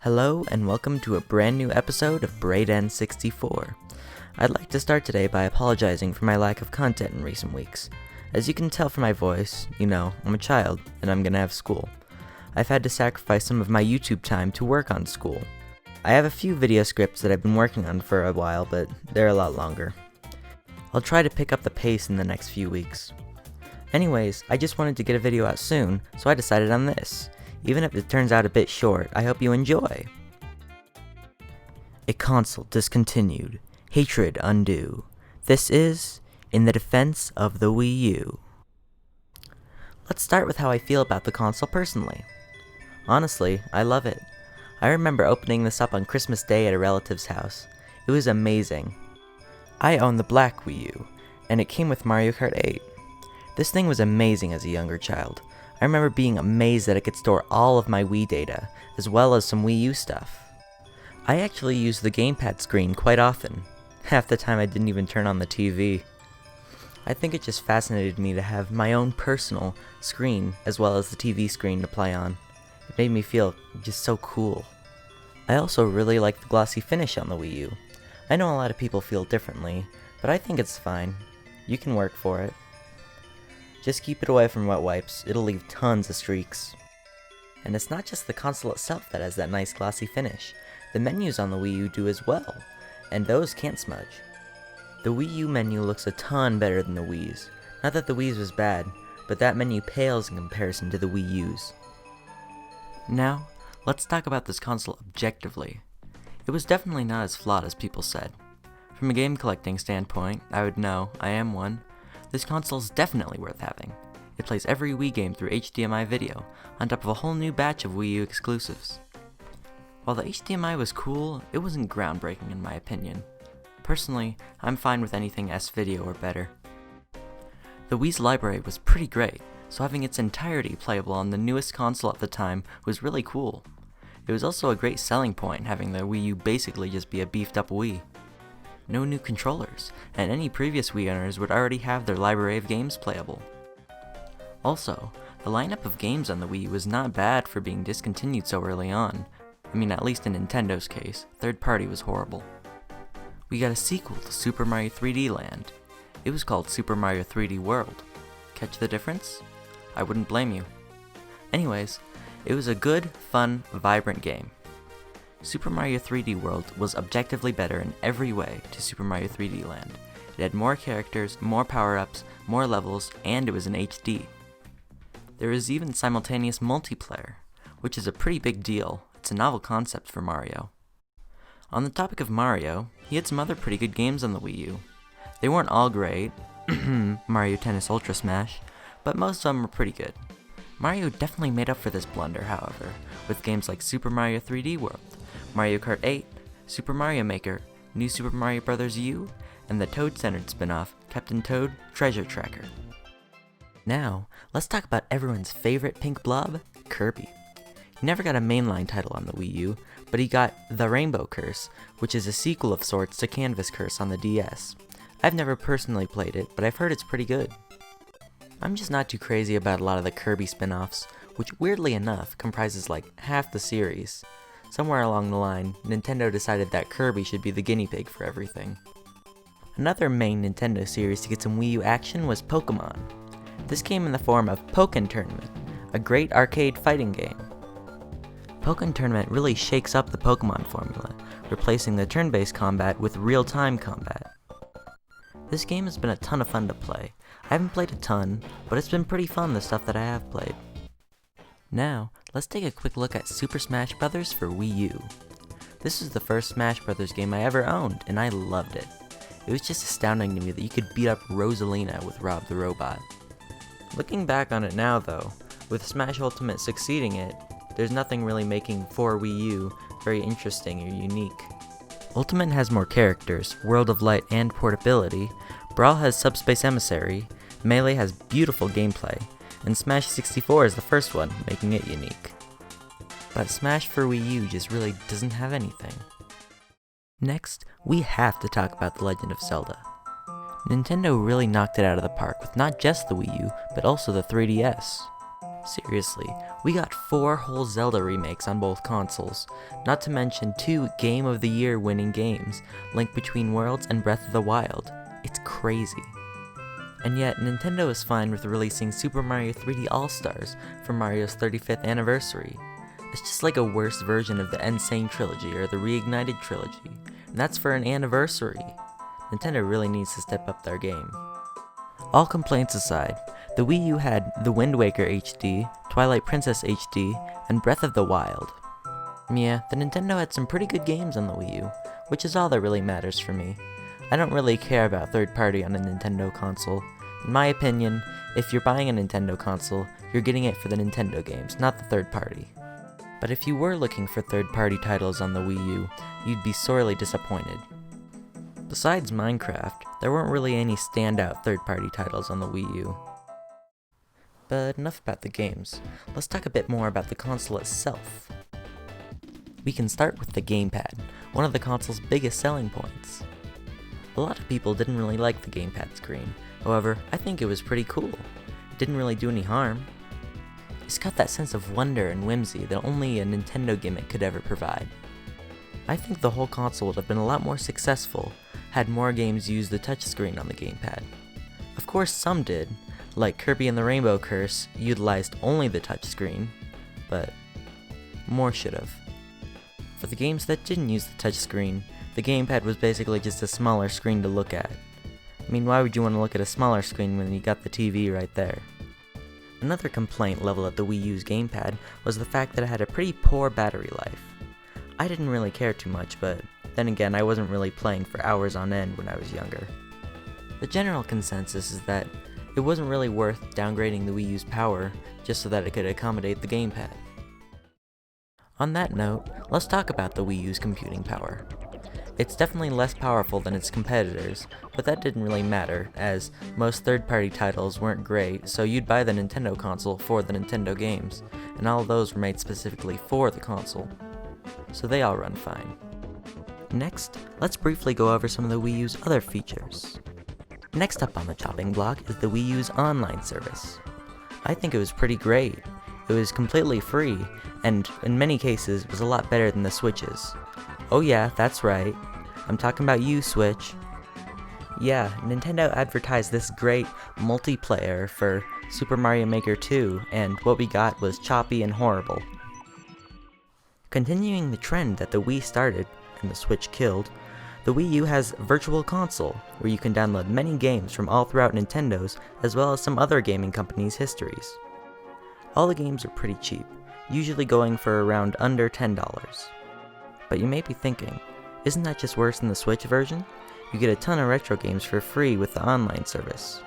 Hello and welcome to a brand new episode of BraidN64. I'd like to start today by apologizing for my lack of content in recent weeks. As you can tell from my voice, I'm a child and I'm gonna have school. I've had to sacrifice some of my YouTube time to work on school. I have a few video scripts that I've been working on for a while, but they're a lot longer. I'll try to pick up the pace in the next few weeks. Anyways, I just wanted to get a video out soon, so I decided on this. Even if it turns out a bit short, I hope you enjoy. A console discontinued, hatred undue. This is In the Defense of the Wii U. Let's start with how I feel about the console personally. Honestly, I love it. I remember opening this up on Christmas Day at a relative's house. It was amazing. I own the black Wii U, and it came with Mario Kart 8. This thing was amazing as a younger child. I remember being amazed that it could store all of my Wii data, as well as some Wii U stuff. I actually used the gamepad screen quite often. Half the time I didn't even turn on the TV. I think it just fascinated me to have my own personal screen, as well as the TV screen to play on. It made me feel just so cool. I also really like the glossy finish on the Wii U. I know a lot of people feel differently, but I think it's fine. You can work for it. Just keep it away from wet wipes, it'll leave tons of streaks. And it's not just the console itself that has that nice glossy finish. The menus on the Wii U do as well, and those can't smudge. The Wii U menu looks a ton better than the Wii's. Not that the Wii's was bad, but that menu pales in comparison to the Wii U's. Now, let's talk about this console objectively. It was definitely not as flawed as people said. From a game collecting standpoint, I would know, I am one. This console is definitely worth having. It plays every Wii game through HDMI video, on top of a whole new batch of Wii U exclusives. While the HDMI was cool, it wasn't groundbreaking in my opinion. Personally, I'm fine with anything S-Video or better. The Wii's library was pretty great, so having its entirety playable on the newest console at the time was really cool. It was also a great selling point having the Wii U basically just be a beefed up Wii. No new controllers, and any previous Wii owners would already have their library of games playable. Also, the lineup of games on the Wii was not bad for being discontinued so early on. I mean, at least in Nintendo's case, third party was horrible. We got a sequel to Super Mario 3D Land. It was called Super Mario 3D World. Catch the difference? I wouldn't blame you. Anyways, it was a good, fun, vibrant game. Super Mario 3D World was objectively better in every way to Super Mario 3D Land. It had more characters, more power-ups, more levels, and it was in HD. There was even simultaneous multiplayer, which is a pretty big deal. It's a novel concept for Mario. On the topic of Mario, he had some other pretty good games on the Wii U. They weren't all great, Mario Tennis Ultra Smash, but most of them were pretty good. Mario definitely made up for this blunder, however, with games like Super Mario 3D World, Mario Kart 8, Super Mario Maker, New Super Mario Bros. U, and the Toad-centered spin-off, Captain Toad Treasure Tracker. Now, let's talk about everyone's favorite pink blob, Kirby. He never got a mainline title on the Wii U, but he got The Rainbow Curse, which is a sequel of sorts to Canvas Curse on the DS. I've never personally played it, but I've heard it's pretty good. I'm just not too crazy about a lot of the Kirby spin-offs, which weirdly enough comprises like half the series. Somewhere along the line, Nintendo decided that Kirby should be the guinea pig for everything. Another main Nintendo series to get some Wii U action was Pokémon. This came in the form of Pokken Tournament, a great arcade fighting game. Pokken Tournament really shakes up the Pokémon formula, replacing the turn-based combat with real-time combat. This game has been a ton of fun to play. I haven't played a ton, but it's been pretty fun the stuff that I have played. Now, let's take a quick look at Super Smash Bros. For Wii U. This is the first Smash Bros. Game I ever owned, and I loved it. It was just astounding to me that you could beat up Rosalina with Rob the Robot. Looking back on it now though, with Smash Ultimate succeeding it, there's nothing really making 4 Wii U very interesting or unique. Ultimate has more characters, World of Light and portability, Brawl has Subspace Emissary, Melee has beautiful gameplay, and Smash 64 is the first one, making it unique. But Smash for Wii U just really doesn't have anything. Next, we have to talk about The Legend of Zelda. Nintendo really knocked it out of the park with not just the Wii U, but also the 3DS. Seriously, we got 4 whole Zelda remakes on both consoles, not to mention 2 Game of the Year winning games, Link Between Worlds and Breath of the Wild. It's crazy. And yet, Nintendo is fine with releasing Super Mario 3D All-Stars for Mario's 35th anniversary. It's just like a worse version of the N. Sane Trilogy or the Reignited Trilogy, and that's for an anniversary. Nintendo really needs to step up their game. All complaints aside, the Wii U had The Wind Waker HD, Twilight Princess HD, and Breath of the Wild. Yeah, the Nintendo had some pretty good games on the Wii U, which is all that really matters for me. I don't really care about third party on a Nintendo console. In my opinion, if you're buying a Nintendo console, you're getting it for the Nintendo games, not the third party. But if you were looking for third party titles on the Wii U, you'd be sorely disappointed. Besides Minecraft, there weren't really any standout third party titles on the Wii U. But enough about the games, let's talk a bit more about the console itself. We can start with the gamepad, one of the console's biggest selling points. A lot of people didn't really like the gamepad screen, however, I think it was pretty cool. It didn't really do any harm. It's got that sense of wonder and whimsy that only a Nintendo gimmick could ever provide. I think the whole console would have been a lot more successful had more games used the touchscreen on the gamepad. Of course some did, like Kirby and the Rainbow Curse utilized only the touchscreen, but more should have. For the games that didn't use the touchscreen, the gamepad was basically just a smaller screen to look at. I mean, why would you want to look at a smaller screen when you got the TV right there? Another complaint leveled at the Wii U's gamepad was the fact that it had a pretty poor battery life. I didn't really care too much, but then again, I wasn't really playing for hours on end when I was younger. The general consensus is that it wasn't really worth downgrading the Wii U's power just so that it could accommodate the gamepad. On that note, let's talk about the Wii U's computing power. It's definitely less powerful than its competitors, but that didn't really matter, as most third-party titles weren't great, so you'd buy the Nintendo console for the Nintendo games, and all of those were made specifically for the console. So they all run fine. Next, let's briefly go over some of the Wii U's other features. Next up on the chopping block is the Wii U's online service. I think it was pretty great. It was completely free, and in many cases was a lot better than the Switch's. Oh yeah, that's right. I'm talking about you, Switch. Yeah, Nintendo advertised this great multiplayer for Super Mario Maker 2, and what we got was choppy and horrible. Continuing the trend that the Wii started, and the Switch killed, the Wii U has Virtual Console, where you can download many games from all throughout Nintendo's, as well as some other gaming companies' histories. All the games are pretty cheap, usually going for around under $10. But you may be thinking, isn't that just worse than the Switch version? You get a ton of retro games for free with the online service.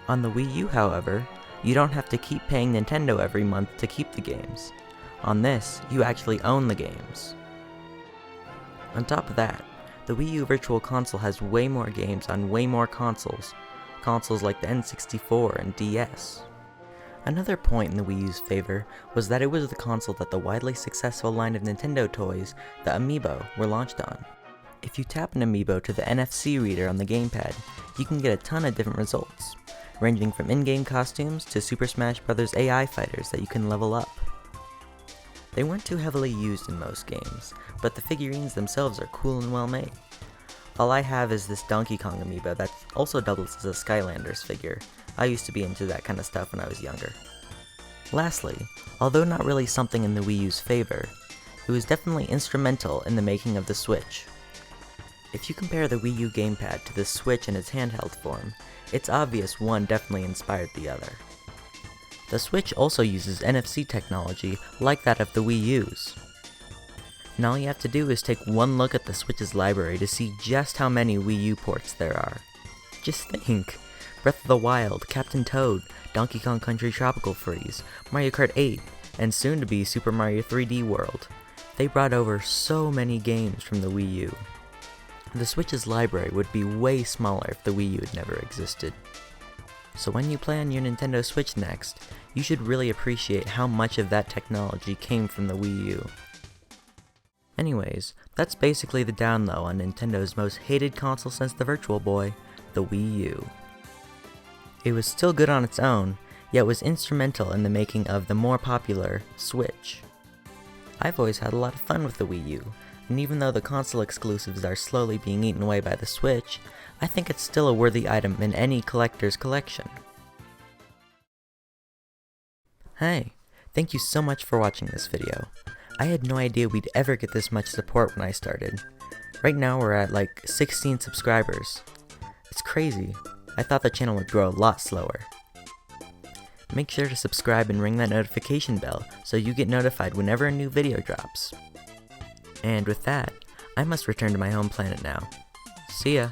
On the Wii U, however, you don't have to keep paying Nintendo every month to keep the games. On this, you actually own the games. On top of that, the Wii U Virtual Console has way more games on way more consoles like the N64 and DS. Another point in the Wii U's favor was that it was the console that the widely successful line of Nintendo toys, the Amiibo, were launched on. If you tap an Amiibo to the NFC reader on the gamepad, you can get a ton of different results, ranging from in-game costumes to Super Smash Bros. AI fighters that you can level up. They weren't too heavily used in most games, but the figurines themselves are cool and well made. All I have is this Donkey Kong Amiibo that also doubles as a Skylanders figure. I used to be into that kind of stuff when I was younger. Lastly, although not really something in the Wii U's favor, it was definitely instrumental in the making of the Switch. If you compare the Wii U gamepad to the Switch in its handheld form, it's obvious one definitely inspired the other. The Switch also uses NFC technology like that of the Wii U's. And all you have to do is take one look at the Switch's library to see just how many Wii U ports there are. Just think! Breath of the Wild, Captain Toad, Donkey Kong Country Tropical Freeze, Mario Kart 8, and soon to be Super Mario 3D World. They brought over so many games from the Wii U. The Switch's library would be way smaller if the Wii U had never existed. So when you play on your Nintendo Switch next, you should really appreciate how much of that technology came from the Wii U. Anyways, that's basically the down low on Nintendo's most hated console since the Virtual Boy, the Wii U. It was still good on its own, yet was instrumental in the making of the more popular Switch. I've always had a lot of fun with the Wii U, and even though the console exclusives are slowly being eaten away by the Switch, I think it's still a worthy item in any collector's collection. Hey, thank you so much for watching this video. I had no idea we'd ever get this much support when I started. Right now we're at like 16 subscribers. It's crazy. I thought the channel would grow a lot slower. Make sure to subscribe and ring that notification bell so you get notified whenever a new video drops. And with that, I must return to my home planet now. See ya!